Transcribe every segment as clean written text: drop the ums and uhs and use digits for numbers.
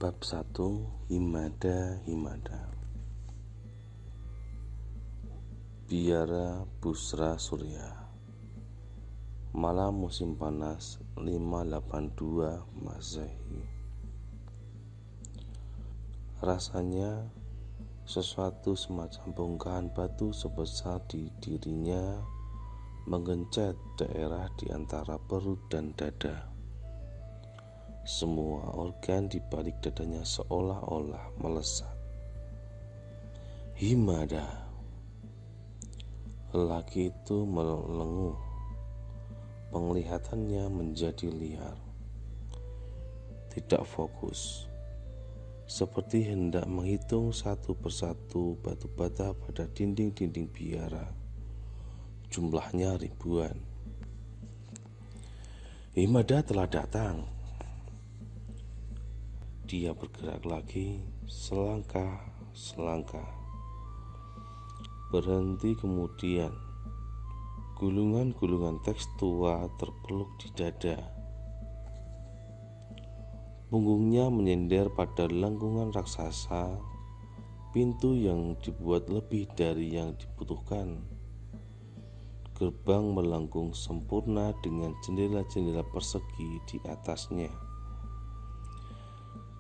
Bab 1. Himada. Biara Busra Surya. Malam musim panas 582 Masehi. Rasanya sesuatu semacam bongkahan batu sebesar di dirinya menggencet daerah di antara perut dan dada. Semua organ di balik dadanya seolah-olah melesat. Himada. Lelaki itu melenguh. Penglihatannya menjadi liar, tidak fokus, seperti hendak menghitung satu persatu batu bata pada dinding-dinding biara. Jumlahnya ribuan. Himada telah datang. Dia bergerak lagi selangkah, berhenti, kemudian gulungan-gulungan teks tua terpeluk di dada. Punggungnya menyender pada lengkungan raksasa, pintu yang dibuat lebih dari yang dibutuhkan. Gerbang melengkung sempurna dengan jendela-jendela persegi di atasnya.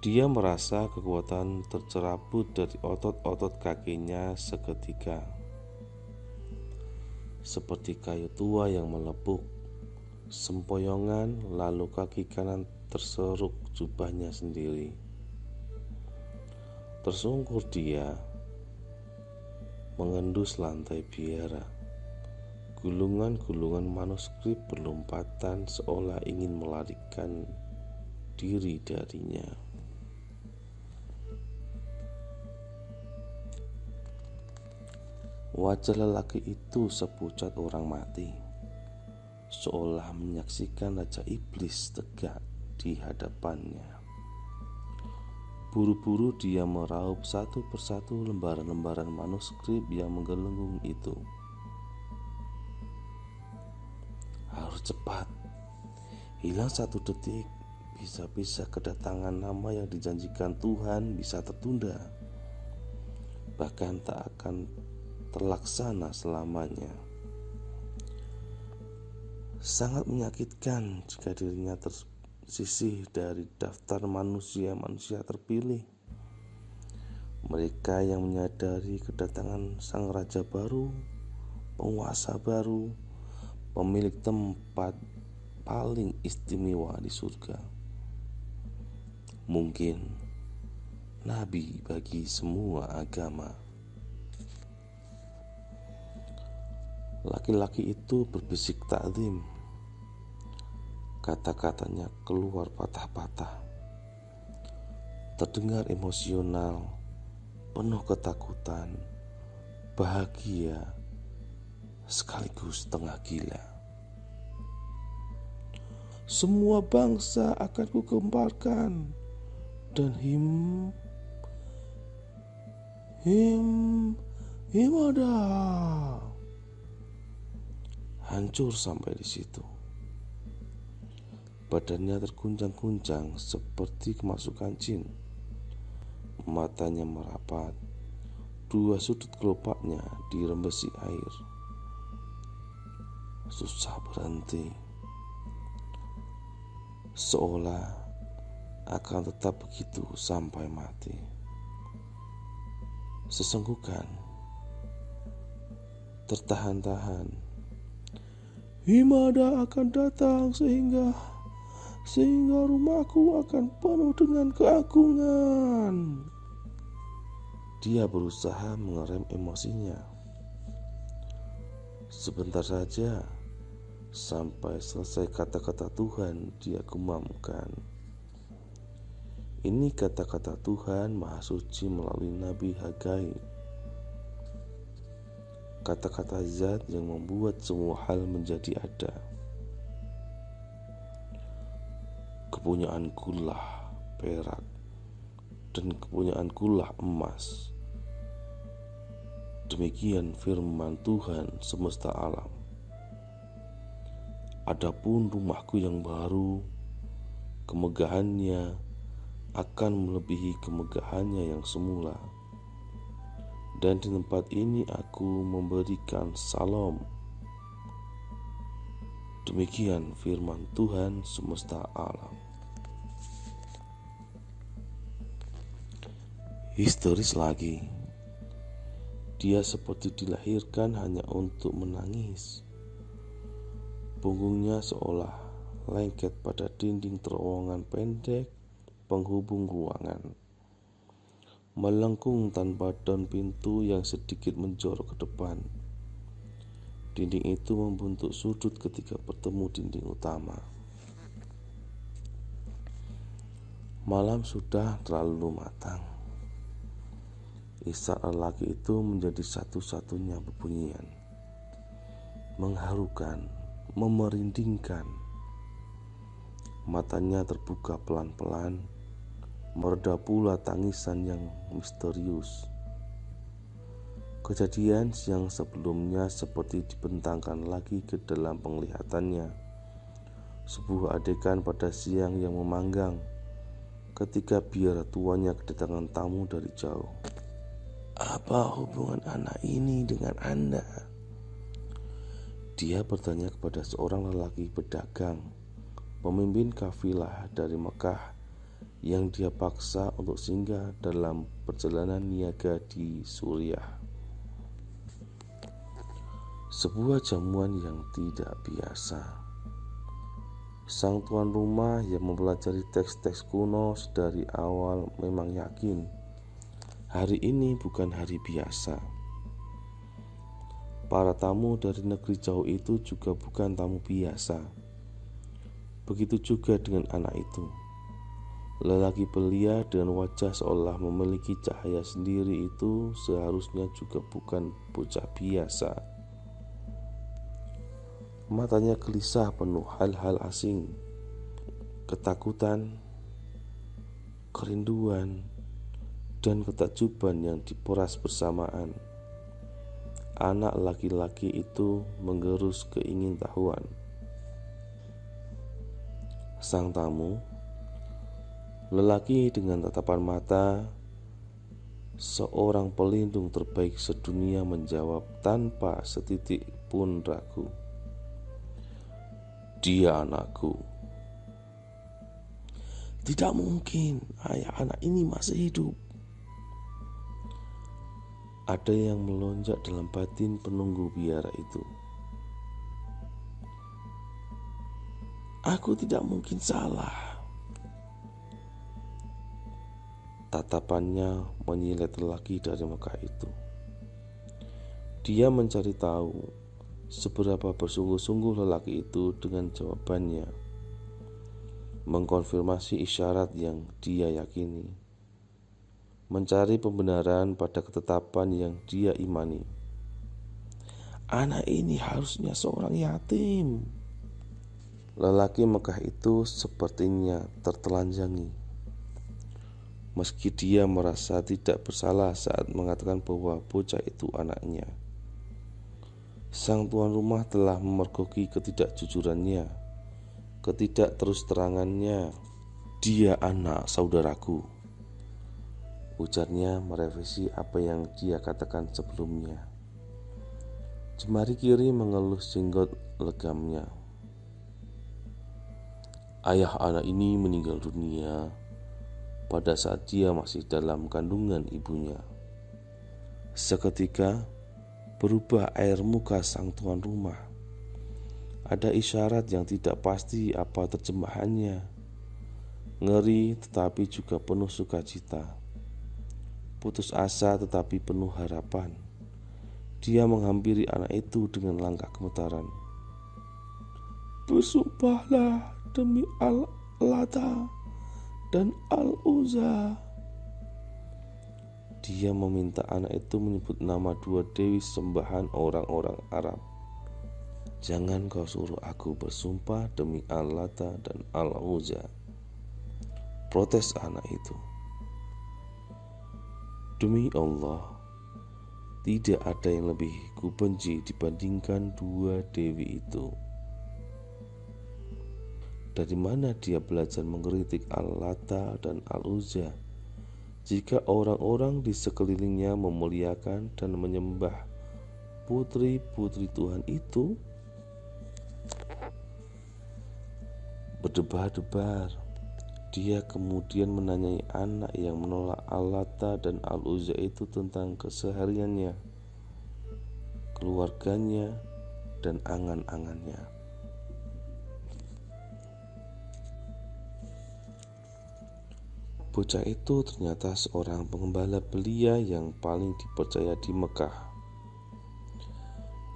Dia merasa kekuatan tercerabut dari otot-otot kakinya seketika, seperti kayu tua yang melepuk sempoyongan, lalu kaki kanan terseruk jubahnya sendiri. Tersungkur dia mengendus lantai biara. Gulungan-gulungan manuskrip berlompatan seolah ingin melarikan diri darinya. Wajah lelaki itu sepucat orang mati, seolah menyaksikan Raja Iblis tegak di hadapannya. Buru-buru dia meraup satu persatu lembaran-lembaran manuskrip yang menggelembung itu. Harus cepat, hilang satu detik, bisa-bisa kedatangan nama yang dijanjikan Tuhan bisa tertunda, bahkan tak akan terlaksana selamanya. Sangat menyakitkan jika dirinya tersisih dari daftar manusia-manusia terpilih. Mereka yang menyadari kedatangan sang raja baru, penguasa baru, pemilik tempat paling istimewa di surga. Mungkin nabi bagi semua agama. Laki-laki itu berbisik takzim. Kata-katanya keluar patah-patah, terdengar emosional, penuh ketakutan, bahagia, sekaligus setengah gila. Semua bangsa akan kugemparkan, dan Himada hancur sampai di situ. Badannya terguncang-guncang seperti kemasukan jin. Matanya merapat, dua sudut kelopaknya dirembesi air. Susah berhenti, seolah akan tetap begitu sampai mati. Sesenggukan, tertahan-tahan. Himada akan datang sehingga rumahku akan penuh dengan keagungan. Dia berusaha mengerem emosinya. Sebentar saja, sampai selesai kata-kata Tuhan dia gumamkan. Ini kata-kata Tuhan Maha Suci melalui Nabi Hagai. Kata-kata zat yang membuat semua hal menjadi ada. Kepunyaankulah perak, dan kepunyaankulah emas. Demikian firman Tuhan semesta alam. Adapun rumahku yang baru, kemegahannya akan melebihi kemegahannya yang semula. Dan di tempat ini aku memberikan salam. Demikian firman Tuhan semesta alam. Histeris lagi, dia seperti dilahirkan hanya untuk menangis. Punggungnya seolah lengket pada dinding terowongan pendek penghubung ruangan, melengkung tanpa daun pintu yang sedikit menjorok ke depan. Dinding itu membentuk sudut ketika bertemu dinding utama. Malam sudah terlalu matang. Isak lelaki itu menjadi satu-satunya bebunyian, mengharukan, memerindingkan. Matanya terbuka pelan-pelan, mereda pula tangisan yang misterius. Kejadian siang sebelumnya seperti dibentangkan lagi ke dalam penglihatannya. Sebuah adegan pada siang yang memanggang ketika biara tuanya kedatangan tamu dari jauh. "Apa hubungan anak ini dengan Anda?" Dia bertanya kepada seorang lelaki pedagang, pemimpin kafilah dari Mekah yang dia paksa untuk singgah dalam perjalanan niaga di Suriah. Sebuah jamuan yang tidak biasa. Sang tuan rumah yang mempelajari teks-teks kuno dari awal memang yakin hari ini bukan hari biasa. Para tamu dari negeri jauh itu juga bukan tamu biasa. Begitu juga dengan anak itu. Lelaki belia dengan wajah seolah memiliki cahaya sendiri itu seharusnya juga bukan bocah biasa. Matanya gelisah penuh hal-hal asing, ketakutan, kerinduan, dan ketakjuban yang diperas bersamaan. Anak laki-laki itu menggerus keingintahuan. Sang tamu, lelaki dengan tatapan mata seorang pelindung terbaik sedunia, menjawab tanpa setitik pun ragu, "Dia anakku." "Tidak mungkin, ayah anak ini masih hidup." Ada yang melonjak dalam batin penunggu biara itu. "Aku tidak mungkin salah." Tatapannya menyilet lelaki dari Mekah itu. Dia mencari tahu seberapa bersungguh-sungguh lelaki itu dengan jawabannya, mengkonfirmasi isyarat yang dia yakini, mencari pembenaran pada ketetapan yang dia imani. "Anak ini harusnya seorang yatim." Lelaki Mekah itu sepertinya tertelanjangi, meski dia merasa tidak bersalah saat mengatakan bahwa bocah itu anaknya. Sang tuan rumah telah memergoki ketidakjujurannya, ketidakterus-terangannya. "Dia anak saudaraku," ujarnya merevisi apa yang dia katakan sebelumnya. Jemari kiri mengelus jenggot legamnya. "Ayah anak ini meninggal dunia pada saat dia masih dalam kandungan ibunya." Seketika berubah air muka sang tuan rumah. Ada isyarat yang tidak pasti apa terjemahannya. Ngeri tetapi juga penuh sukacita. Putus asa tetapi penuh harapan. Dia menghampiri anak itu dengan langkah gemetaran. "Bersumpahlah demi Al-Lata dan Al-Uzza." Dia meminta anak itu menyebut nama dua dewi sembahan orang-orang Arab. "Jangan kau suruh aku bersumpah demi Al-Lata dan Al-Uzza," protes anak itu. "Demi Allah, tidak ada yang lebih kubenci dibandingkan dua dewi itu." Dari mana dia belajar mengkritik Al-Lata dan Al-Uzza jika orang-orang di sekelilingnya memuliakan dan menyembah putri-putri Tuhan itu? Berdebar-debar, dia kemudian menanyai anak yang menolak Al-Lata dan Al-Uzza itu tentang kesehariannya, keluarganya, dan angan-angannya. Bocah itu ternyata seorang pengembala belia yang paling dipercaya di Mekah.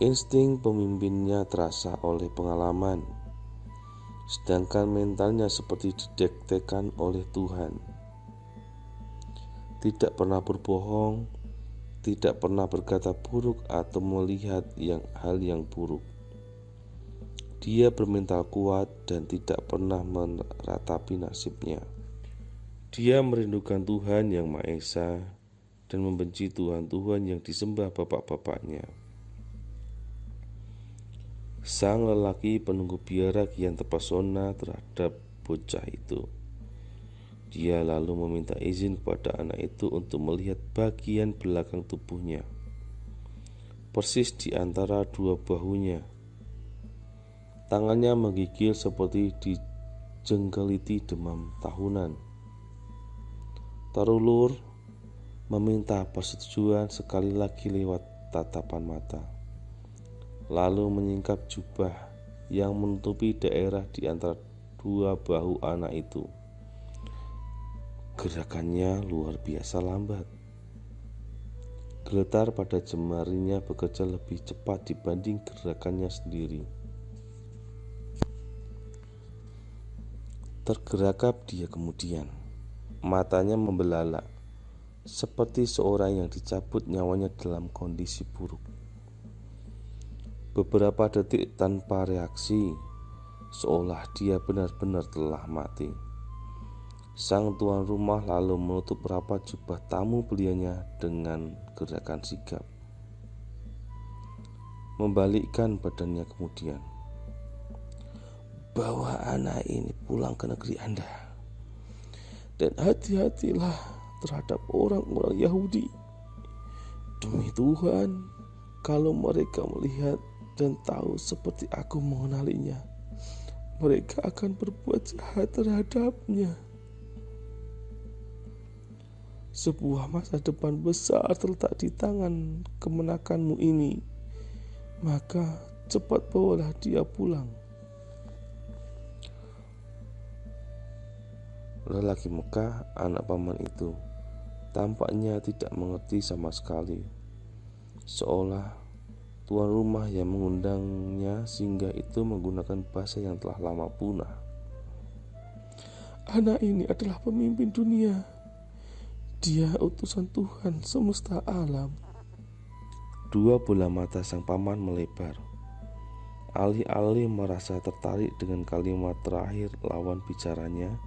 Insting pemimpinnya terasa oleh pengalaman, sedangkan mentalnya seperti didektekan oleh Tuhan. Tidak pernah berbohong, tidak pernah berkata buruk atau melihat hal yang buruk. Dia bermental kuat dan tidak pernah meratapi nasibnya. Dia merindukan Tuhan yang Maha Esa dan membenci Tuhan-Tuhan yang disembah bapak-bapaknya. Sang lelaki penunggu biara kian terpesona terhadap bocah itu. Dia lalu meminta izin kepada anak itu untuk melihat bagian belakang tubuhnya, persis di antara dua bahunya. Tangannya menggigil seperti dijengkeliti demam tahunan. Tarulur meminta persetujuan sekali lagi lewat tatapan mata, lalu menyingkap jubah yang menutupi daerah di antara dua bahu anak itu. Gerakannya luar biasa lambat. Geletar pada jemarinya bekerja lebih cepat dibanding gerakannya sendiri. Tergerakap dia kemudian. Matanya membelalak, seperti seorang yang dicabut nyawanya dalam kondisi buruk. Beberapa detik tanpa reaksi, seolah dia benar-benar telah mati. Sang tuan rumah lalu menutup rapat jubah tamu belianya dengan gerakan sigap, membalikkan badannya kemudian. Bawa anak ini pulang ke negeri Anda, dan hati-hatilah terhadap orang-orang Yahudi. Demi Tuhan, kalau mereka melihat dan tahu seperti aku mengenalinya, mereka akan berbuat jahat terhadapnya. Sebuah masa depan besar terletak di tangan kemenakanmu ini, maka cepat bawalah dia pulang. Lelaki Mekah, anak paman itu, tampaknya tidak mengerti sama sekali, seolah tuan rumah yang mengundangnya sehingga itu menggunakan bahasa yang telah lama punah. Anak ini adalah pemimpin dunia. Dia utusan Tuhan semesta alam. Dua bola mata sang paman melebar. Alih-alih merasa tertarik dengan kalimat terakhir lawan bicaranya,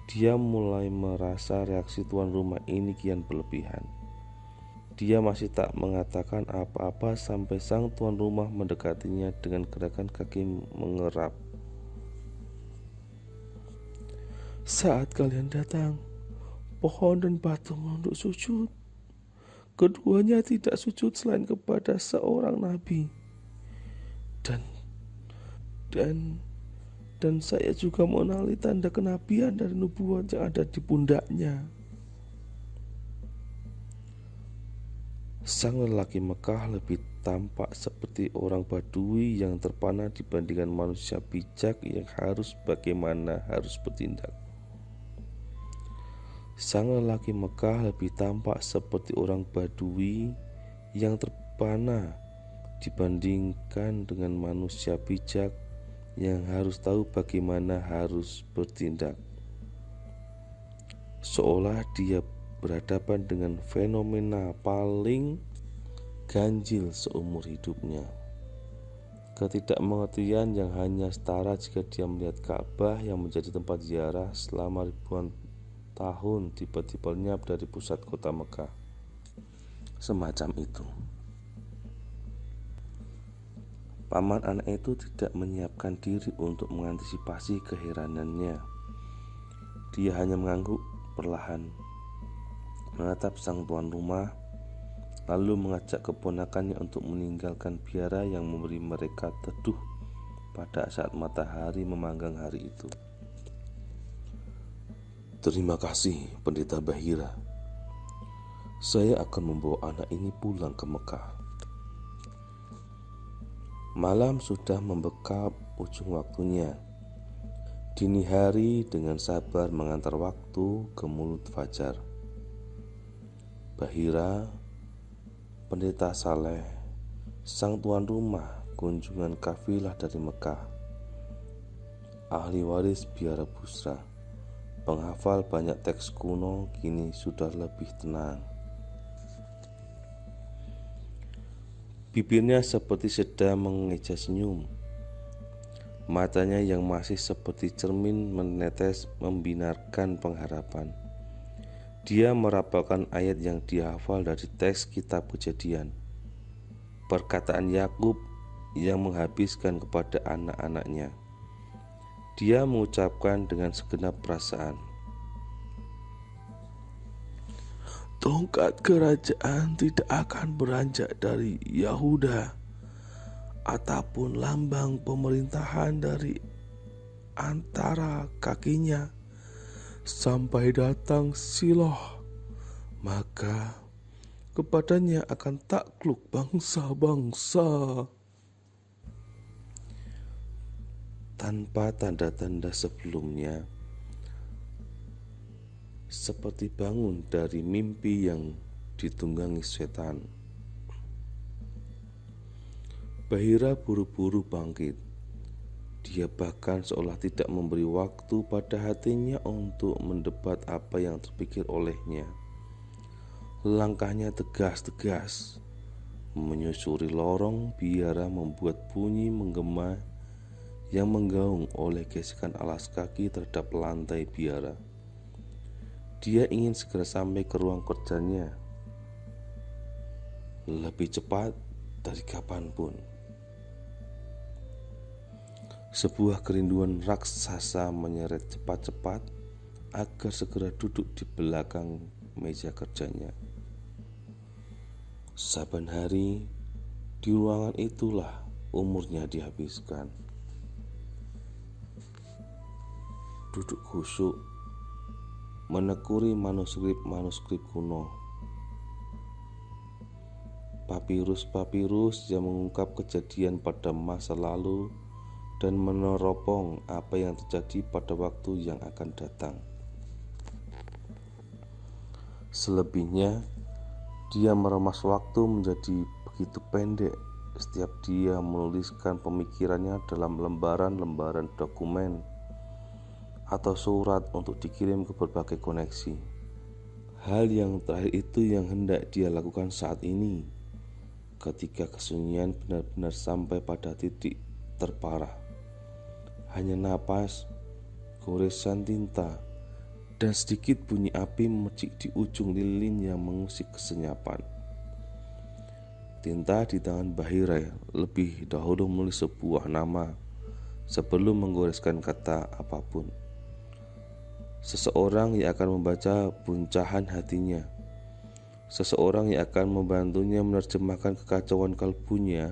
dia mulai merasa reaksi tuan rumah ini kian berlebihan. Dia masih tak mengatakan apa-apa sampai sang tuan rumah mendekatinya dengan gerakan kaki mengerap. Saat kalian datang, pohon dan batu menunduk sujud. Keduanya tidak sujud selain kepada seorang nabi. Dan saya juga mengenali tanda kenabian dan nubuat yang ada di pundaknya. Sang lelaki Mekah lebih tampak seperti orang Badui yang terpana dibandingkan manusia bijak yang harus bertindak. Sang lelaki Mekah lebih tampak seperti orang Badui yang terpana dibandingkan dengan manusia bijak yang harus tahu bagaimana harus bertindak. Seolah dia berhadapan dengan fenomena paling ganjil seumur hidupnya. Ketidakmengertian yang hanya setara jika dia melihat Ka'bah yang menjadi tempat ziarah selama ribuan tahun tiba-tiba lenyap dari pusat kota Mekah. Semacam itu. Paman anak itu tidak menyiapkan diri untuk mengantisipasi keheranannya. Dia hanya mengangguk perlahan, menatap sang tuan rumah, lalu mengajak keponakannya untuk meninggalkan biara yang memberi mereka teduh pada saat matahari memanggang hari itu. "Terima kasih, Pendeta Bahira. Saya akan membawa anak ini pulang ke Mekah." Malam sudah membekap ujung waktunya. Dini hari dengan sabar mengantar waktu ke mulut fajar. Bahira, Pendeta Saleh, sang tuan rumah kunjungan kafilah dari Mekah, ahli waris biara Busra, penghafal banyak teks kuno, kini sudah lebih tenang. Bibirnya seperti sedang mengeja senyum. Matanya yang masih seperti cermin menetes membinarkan pengharapan. Dia merapalkan ayat yang dihafal dari teks kitab Kejadian. Perkataan Yakub yang menghabiskan kepada anak-anaknya. Dia mengucapkan dengan segenap perasaan, "Tongkat kerajaan tidak akan beranjak dari Yahuda, ataupun lambang pemerintahan dari antara kakinya, sampai datang Shiloh. Maka kepadanya akan takluk bangsa-bangsa." Tanpa tanda-tanda sebelumnya, seperti bangun dari mimpi yang ditunggangi setan, Bahira buru-buru bangkit. Dia bahkan seolah tidak memberi waktu pada hatinya untuk mendebat apa yang terpikir olehnya. Langkahnya tegas-tegas menyusuri lorong biara, membuat bunyi menggema yang menggaung oleh gesekan alas kaki terhadap lantai biara. Dia ingin segera sampai ke ruang kerjanya, lebih cepat dari kapanpun. Sebuah kerinduan raksasa menyeret cepat-cepat agar segera duduk di belakang meja kerjanya. Saban hari di ruangan itulah umurnya dihabiskan. Duduk khusyuk menekuni manuskrip kuno, papirus-papirus yang mengungkap kejadian pada masa lalu dan meneropong apa yang terjadi pada waktu yang akan datang. Selebihnya, dia meremas waktu menjadi begitu pendek setiap dia menuliskan pemikirannya dalam lembaran-lembaran dokumen atau surat untuk dikirim ke berbagai koneksi. Hal yang terakhir itu yang hendak dia lakukan saat ini, ketika kesunyian benar-benar sampai pada titik terparah. Hanya napas, goresan tinta, dan sedikit bunyi api memercik di ujung lilin yang mengusik kesenyapan. Tinta di tangan Bahira lebih dahulu menulis sebuah nama sebelum menggoreskan kata apapun. Seseorang yang akan membaca buncahan hatinya, seseorang yang akan membantunya menerjemahkan kekacauan kalbunya,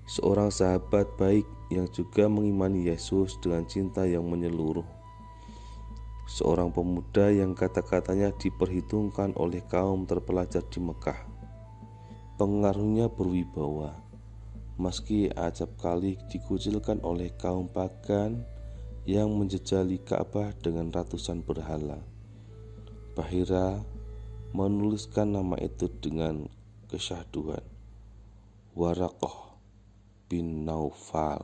seorang sahabat baik yang juga mengimani Yesus dengan cinta yang menyeluruh, seorang pemuda yang kata-katanya diperhitungkan oleh kaum terpelajar di Mekah. Pengaruhnya berwibawa, meski acap kali dikucilkan oleh kaum pagan yang menjejali Ka'bah dengan ratusan berhala. Bahira menuliskan nama itu dengan kesyahduan, Waraqah bin Naufal.